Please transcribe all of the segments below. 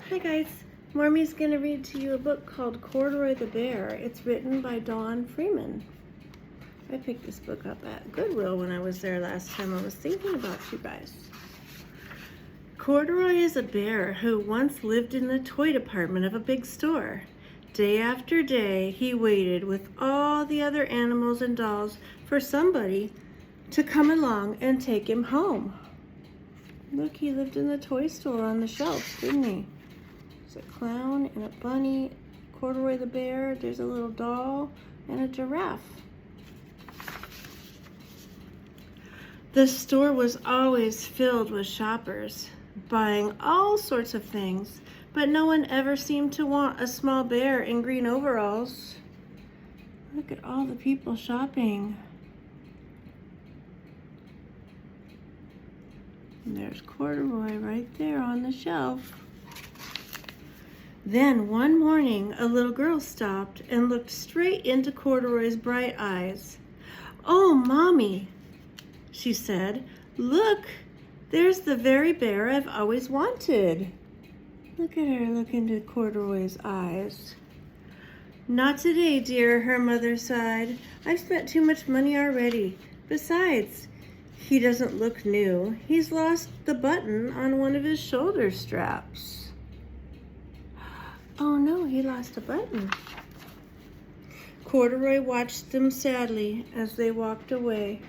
Hi guys, Mormy's going to read to you a book called Corduroy the Bear. It's written by Don Freeman. I picked this book up at Goodwill when I was there last time. I was thinking about you guys. Corduroy is a bear who once lived in the toy department of a big store. Day after day, he waited with all the other animals and dolls for somebody to come along and take him home. Look, he lived in the toy store on the shelves, didn't he? There's a clown and a bunny, Corduroy the bear, there's a little doll, and a giraffe. The store was always filled with shoppers, buying all sorts of things, but no one ever seemed to want a small bear in green overalls. Look at all the people shopping. And there's Corduroy right there on the shelf. Then one morning, a little girl stopped and looked straight into Corduroy's bright eyes. "Oh, Mommy," she said, "look, there's the very bear I've always wanted." Look at her look into Corduroy's eyes. "Not today, dear," her mother sighed. "I've spent too much money already. Besides, he doesn't look new. He's lost the button on one of his shoulder straps." Oh no, he lost a button. Corduroy watched them sadly as they walked away.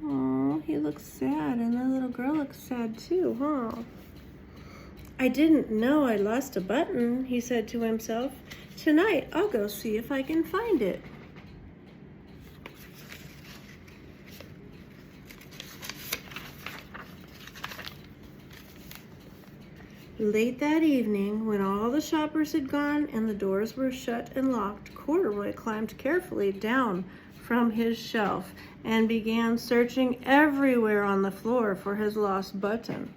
Oh, he looks sad, and the little girl looks sad too, huh? "I didn't know I lost a button," he said to himself. "Tonight I'll go see if I can find it." Late that evening, when all the shoppers had gone and the doors were shut and locked, Corduroy climbed carefully down from his shelf and began searching everywhere on the floor for his lost button.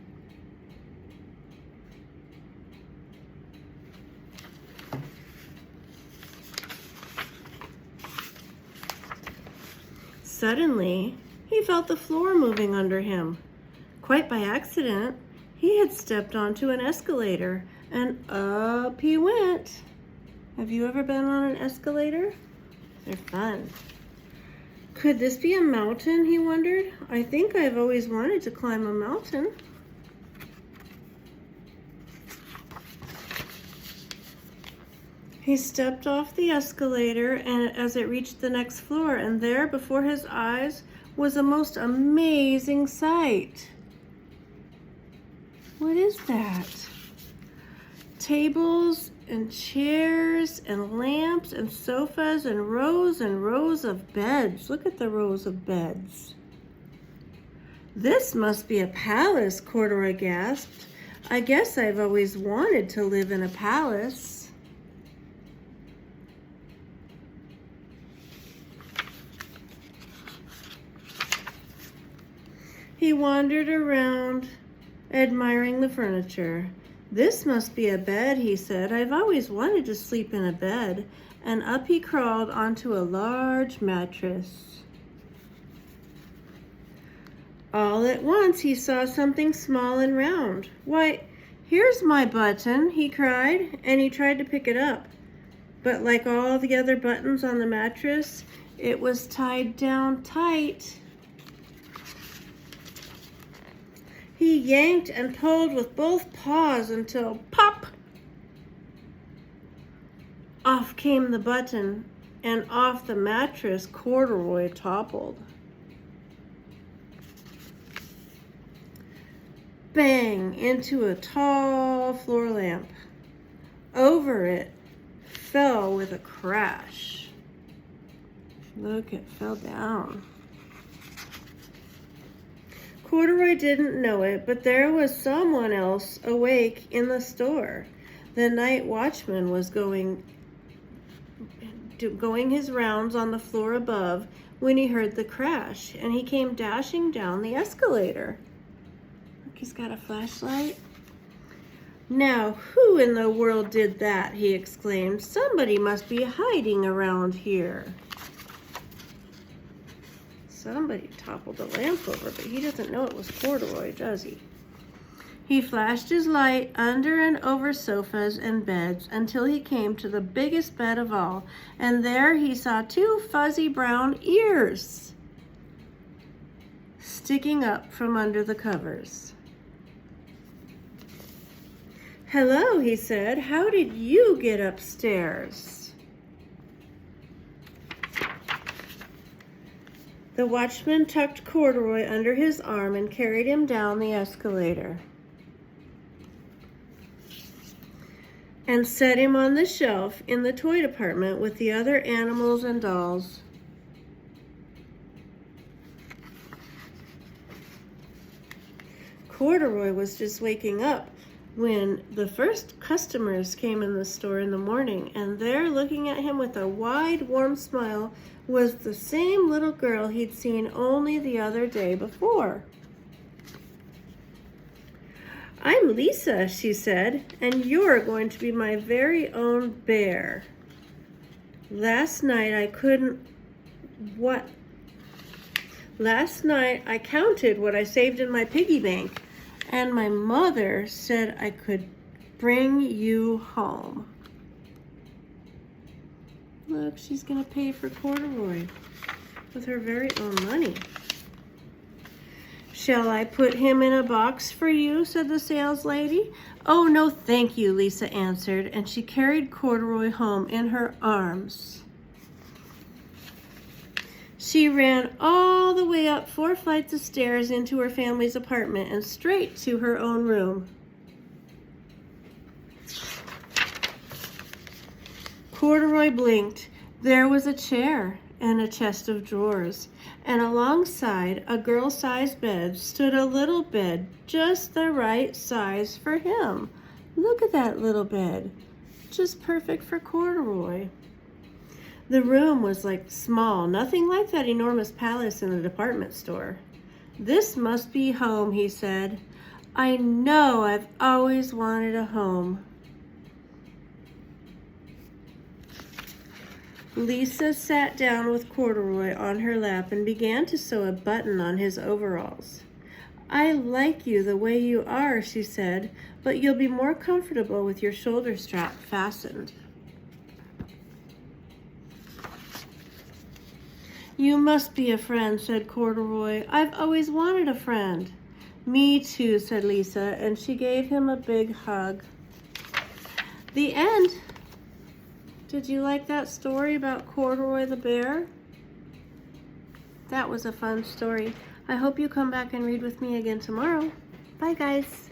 Suddenly, he felt the floor moving under him. Quite by accident, he had stepped onto an escalator, and up he went. Have you ever been on an escalator? They're fun. Could this be a mountain, he wondered? I think I've always wanted to climb a mountain. He stepped off the escalator and as it reached the next floor, and there before his eyes was a most amazing sight. What is that? Tables and chairs and lamps and sofas and rows of beds. Look at the rows of beds. "This must be a palace," Corduroy gasped. "I guess I've always wanted to live in a palace." He wandered around, admiring the furniture. "This must be a bed," he said. "I've always wanted to sleep in a bed." And up he crawled onto a large mattress. All at once he saw something small and round. "Why, here's my button," he cried, and he tried to pick it up. But like all the other buttons on the mattress, it was tied down tight. He yanked and pulled with both paws until pop! Off came the button, and off the mattress Corduroy toppled. Bang! Into a tall floor lamp. Over it fell with a crash. Look, it fell down. Corduroy didn't know it, but there was someone else awake in the store. The night watchman was going his rounds on the floor above when he heard the crash, and he came dashing down the escalator. Look, he's got a flashlight. "Now, who in the world did that?" he exclaimed. "Somebody must be hiding around here." Somebody toppled the lamp over, but he doesn't know it was Corduroy, does he? He flashed his light under and over sofas and beds until he came to the biggest bed of all, and there he saw two fuzzy brown ears sticking up from under the covers. "Hello," he said. "How did you get upstairs?" The watchman tucked Corduroy under his arm and carried him down the escalator and set him on the shelf in the toy department with the other animals and dolls. Corduroy was just waking up when the first customers came in the store in the morning, and there, looking at him with a wide, warm smile, was the same little girl he'd seen only the other day before. "I'm Lisa," she said, "and you're going to be my very own bear. Last night I counted what I saved in my piggy bank, and my mother said I could bring you home." Look, she's going to pay for Corduroy with her very own money. "Shall I put him in a box for you?" said the sales lady. "Oh, no, thank you," Lisa answered, and she carried Corduroy home in her arms. She ran all the way up 4 flights of stairs into her family's apartment and straight to her own room. Corduroy blinked. There was a chair and a chest of drawers, and alongside a girl-sized bed stood a little bed just the right size for him. Look at that little bed, just perfect for Corduroy. The room was like small, nothing like that enormous palace in the department store. "This must be home," he said. "I know I've always wanted a home." Lisa sat down with Corduroy on her lap and began to sew a button on his overalls. "I like you the way you are," she said, "but you'll be more comfortable with your shoulder strap fastened." "You must be a friend," said Corduroy. "I've always wanted a friend." "Me too," said Lisa, and she gave him a big hug. The end. Did you like that story about Corduroy the bear? That was a fun story. I hope you come back and read with me again tomorrow. Bye, guys.